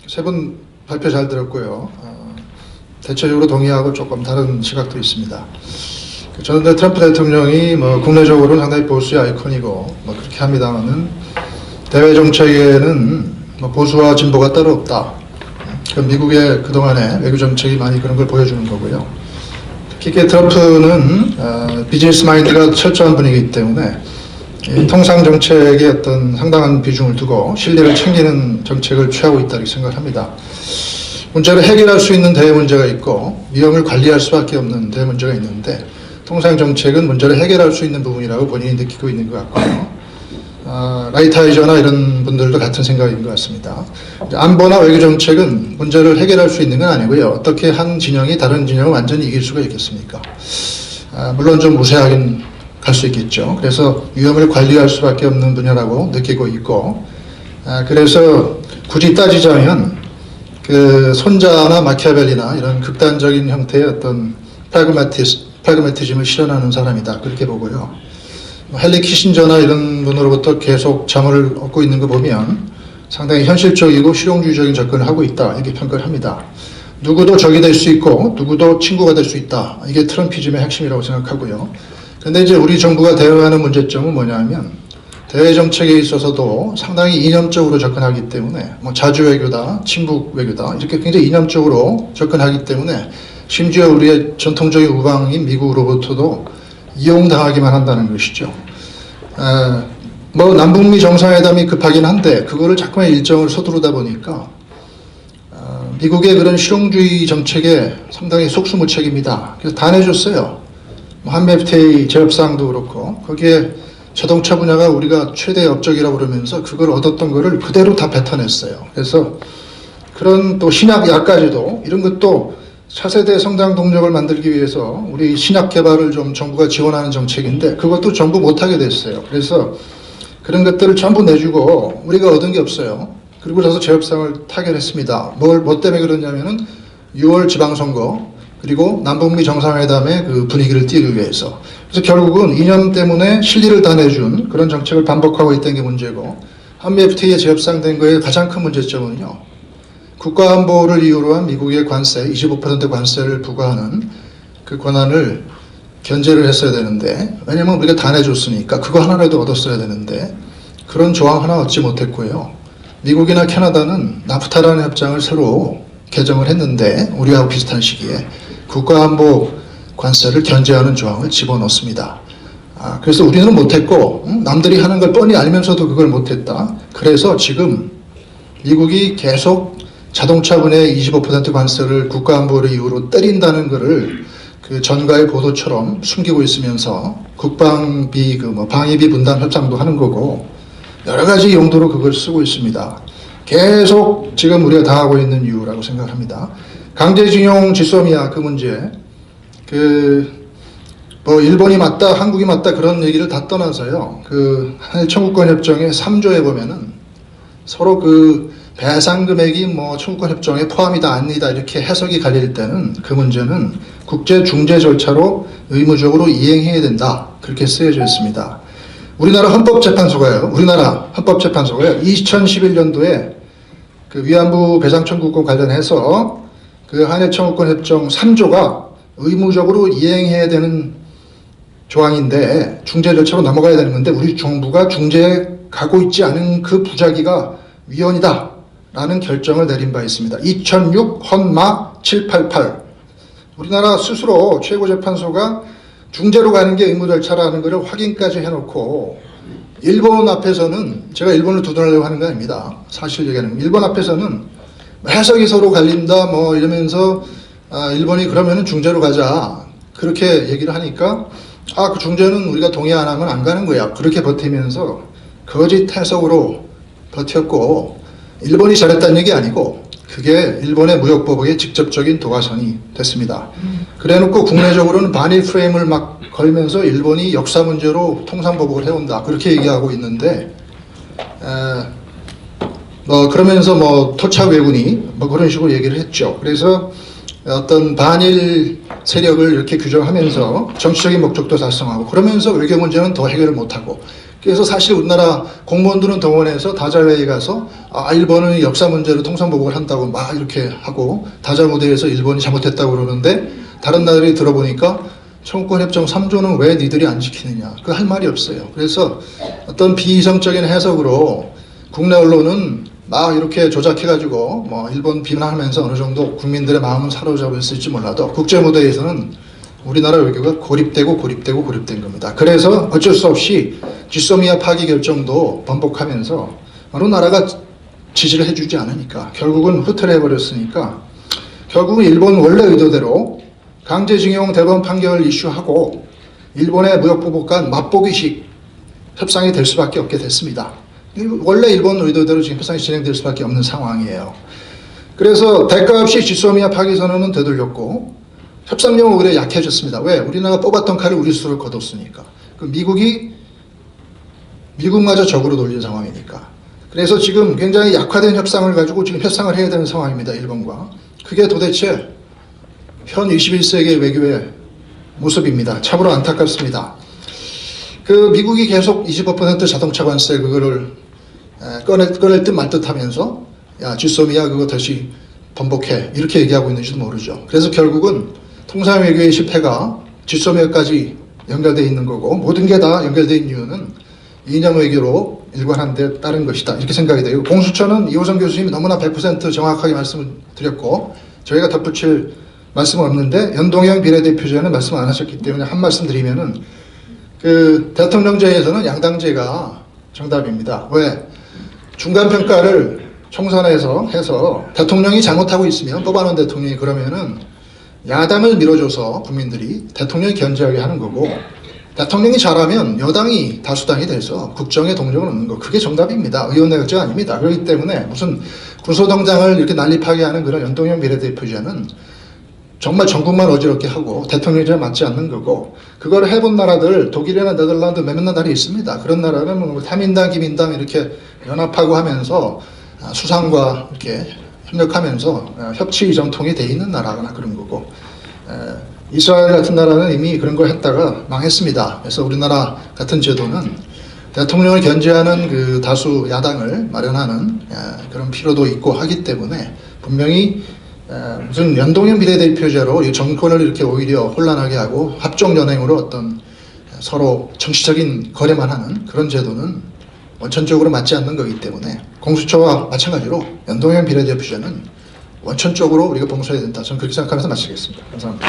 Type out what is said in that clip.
세 분 발표 잘 들었고요. 대체적으로 동의하고 조금 다른 시각도 있습니다. 저는 트럼프 대통령이 국내적으로는 상당히 보수의 아이콘이고 그렇게 합니다만은 대외 정책에는 보수와 진보가 따로 없다. 미국의 그동안의 외교 정책이 많이 그런 걸 보여주는 거고요. 특히 트럼프는 비즈니스 마인드가 철저한 분이기 때문에 통상 정책에 어떤 상당한 비중을 두고 실리를 챙기는 정책을 취하고 있다고 생각합니다. 문제를 해결할 수 있는 대외 문제가 있고 위험을 관리할 수밖에 없는 대외 문제가 있는데 통상 정책은 문제를 해결할 수 있는 부분이라고 본인이 느끼고 있는 것 같고요. 라이트하이저나 이런 분들도 같은 생각인 것 같습니다. 안보나 외교 정책은 문제를 해결할 수 있는 건 아니고요. 어떻게 한 진영이 다른 진영을 완전히 이길 수가 있겠습니까? 물론 좀 무세하긴 할 수 있겠죠. 그래서 위험을 관리할 수밖에 없는 분야라고 느끼고 있고, 그래서 굳이 따지자면 그 손자나 마키아벨리나 이런 극단적인 형태의 어떤 프라그마티즘을 실현하는 사람이다 그렇게 보고요. 헨리 키신저나 이런 분으로부터 계속 자문을 얻고 있는 거 보면 상당히 현실적이고 실용주의적인 접근을 하고 있다 이렇게 평가를 합니다. 누구도 적이 될 수 있고 누구도 친구가 될 수 있다. 이게 트럼피즘의 핵심이라고 생각하고요. 그런데 이제 우리 정부가 대응하는 문제점은 뭐냐면 대외 정책에 있어서도 상당히 이념적으로 접근하기 때문에 자주 외교다, 친북 외교다 이렇게 굉장히 이념적으로 접근하기 때문에 심지어 우리의 전통적인 우방인 미국으로부터도 이용당하기만 한다는 것이죠. 남북미 정상회담이 급하긴 한데 그거를 자꾸만 일정을 서두르다 보니까 미국의 그런 실용주의 정책에 상당히 속수무책입니다. 그래서 다 내줬어요. 한미 FTA 재협상도 그렇고 거기에 자동차 분야가 우리가 최대 업적이라고 그러면서 그걸 얻었던 거를 그대로 다 뱉어냈어요. 그래서 그런 또 신약약까지도 이런 것도 차세대 성장 동력을 만들기 위해서 우리 신약 개발을 좀 정부가 지원하는 정책인데 그것도 전부 못하게 됐어요. 그래서 그런 것들을 전부 내주고 우리가 얻은 게 없어요. 그리고 나서 재협상을 타결했습니다. 뭐 때문에 그러냐면은 6월 지방선거 그리고 남북미 정상회담의 그 분위기를 띄우기 위해서. 그래서 결국은 이념 때문에 실리를 다 내준 그런 정책을 반복하고 있다는 게 문제고 한미 FTA에 재협상된 거의 가장 큰 문제점은요. 국가안보를 이유로 한 미국의 관세, 25% 관세를 부과하는 그 권한을 견제를 했어야 되는데 왜냐면 우리가 다 내줬으니까 그거 하나라도 얻었어야 되는데 그런 조항 하나 얻지 못했고요. 미국이나 캐나다는 나프타라는 협정을 새로 개정을 했는데 우리하고 비슷한 시기에 국가안보 관세를 견제하는 조항을 집어넣습니다. 그래서 우리는 못했고 남들이 하는 걸 뻔히 알면서도 그걸 못했다. 그래서 지금 미국이 계속 자동차 분야의 25% 관세를 국가안보를 이유로 때린다는 것을 그 전가의 보도처럼 숨기고 있으면서 국방비 방위비 분담 협상도 하는 거고 여러 가지 용도로 그걸 쓰고 있습니다. 계속 지금 우리가 당하고 있는 이유라고 생각합니다. 강제징용 지소미아 그 문제, 일본이 맞다, 한국이 맞다 그런 얘기를 다 떠나서요. 한일 청구권 협정의 3조에 보면은 서로 배상 금액이 청구권 협정에 포함이다 아니다 이렇게 해석이 갈릴 때는 그 문제는 국제 중재 절차로 의무적으로 이행해야 된다 그렇게 쓰여져 있습니다. 우리나라 헌법재판소가요. 2011년도에 위안부 배상 청구권 관련해서 한일 청구권 협정 3조가 의무적으로 이행해야 되는 조항인데 중재 절차로 넘어가야 되는 건데 우리 정부가 중재에 가고 있지 않은 그 부작위가 위헌이다 라는 결정을 내린 바 있습니다. 2006 헌마 788 우리나라 스스로 최고재판소가 중재로 가는 게 의무 절차라는 것을 확인까지 해놓고 일본 앞에서는 제가 일본을 두둔하려고 하는 거 아닙니다. 사실 얘기하는 일본 앞에서는 해석이 서로 갈린다 이러면서 일본이 그러면은 중재로 가자 그렇게 얘기를 하니까 그 중재는 우리가 동의 안 하면 안 가는 거야 그렇게 버티면서 거짓 해석으로 버텼고 일본이 잘했다는 얘기 아니고 그게 일본의 무역보복의 직접적인 도가선이 됐습니다. 그래놓고 국내적으로는 반일 프레임을 막 걸면서 일본이 역사 문제로 통상보복을 해온다 그렇게 얘기하고 있는데 그러면서 토착 왜군이 그런 식으로 얘기를 했죠. 그래서 어떤 반일 세력을 이렇게 규정하면서 정치적인 목적도 달성하고 그러면서 외교 문제는 더 해결을 못하고 그래서 사실 우리나라 공무원들은 동원해서 다자회에 가서 일본은 역사 문제로 통상보고를 한다고 막 이렇게 하고 다자무대에서 일본이 잘못했다고 그러는데 다른 나라들이 들어보니까 청구권협정 3조는 왜 니들이 안 지키느냐. 그 할 말이 없어요. 그래서 어떤 비이성적인 해석으로 국내 언론은 막 이렇게 조작해가지고 뭐 일본 비난하면서 어느 정도 국민들의 마음을 사로잡았을지 몰라도 국제무대에서는 우리나라 외교가 고립된 겁니다. 그래서 어쩔 수 없이 지소미아 파기 결정도 번복하면서 어느 나라가 지지를 해주지 않으니까 결국은 후퇴를 해버렸으니까 결국은 일본 원래 의도대로 강제징용 대법원 판결 이슈하고 일본의 무역보복 간 맛보기식 협상이 될 수밖에 없게 됐습니다. 원래 일본 의도대로 지금 협상이 진행될 수밖에 없는 상황이에요. 그래서 대가 없이 지소미아 파기 선언은 되돌렸고 협상력은 오히려 약해졌습니다. 왜? 우리나라가 뽑았던 칼을 우리 스스로 거뒀으니까. 그 미국마저 적으로 돌린 상황이니까. 그래서 지금 굉장히 약화된 협상을 가지고 지금 협상을 해야 되는 상황입니다. 일본과. 그게 도대체 현 21세기 외교의 모습입니다. 참으로 안타깝습니다. 그 미국이 계속 25% 자동차 관세 그거를 꺼낼 듯 말 듯 하면서 야 지소미아 그거 다시 번복해 이렇게 얘기하고 있는지도 모르죠. 그래서 결국은 통상 외교의 실패가 지소미아까지 연결되어 있는 거고 모든 게 다 연결되어 있는 이유는 이념 외교로 일관한 데 따른 것이다 이렇게 생각이 돼요. 공수처는 이호성 교수님이 너무나 100% 정확하게 말씀을 드렸고 저희가 덧붙일 말씀은 없는데 연동형 비례대표제는 말씀 안 하셨기 때문에 한 말씀 드리면은 그 대통령제에서는 양당제가 정답입니다. 왜? 중간평가를 총선에서 해서 대통령이 잘못하고 있으면 뽑아놓은 대통령이 그러면은 야당을 밀어줘서 국민들이 대통령이 견제하게 하는 거고 대통령이 잘하면 여당이 다수당이 돼서 국정에 동력을 얻는 거 그게 정답입니다. 의원내각제가 아닙니다. 그렇기 때문에 무슨 군소정당을 이렇게 난립하게 하는 그런 연동형 비례대표제는 정말 전국만 어지럽게 하고 대통령제에 맞지 않는 거고 그걸 해본 나라들 독일이나 네덜란드 몇몇 나라들이 있습니다. 그런 나라는 뭐 타민당, 기민당 이렇게 연합하고 하면서 수상과 이렇게 협력하면서 협치 전통이 돼 있는 나라거나 그런 거고 이스라엘 같은 나라는 이미 그런 걸 했다가 망했습니다. 그래서 우리나라 같은 제도는 대통령을 견제하는 그 다수 야당을 마련하는 그런 필요도 있고 하기 때문에 분명히 무슨 연동형 비례대표제로 이 정권을 이렇게 오히려 혼란하게 하고 합종연행으로 어떤 서로 정치적인 거래만 하는 그런 제도는 원천적으로 맞지 않는 거기 때문에 공수처와 마찬가지로 연동형 비례대표제는 원천적으로 우리가 봉쇄해야 된다. 저는 그렇게 생각하면서 마치겠습니다. 감사합니다.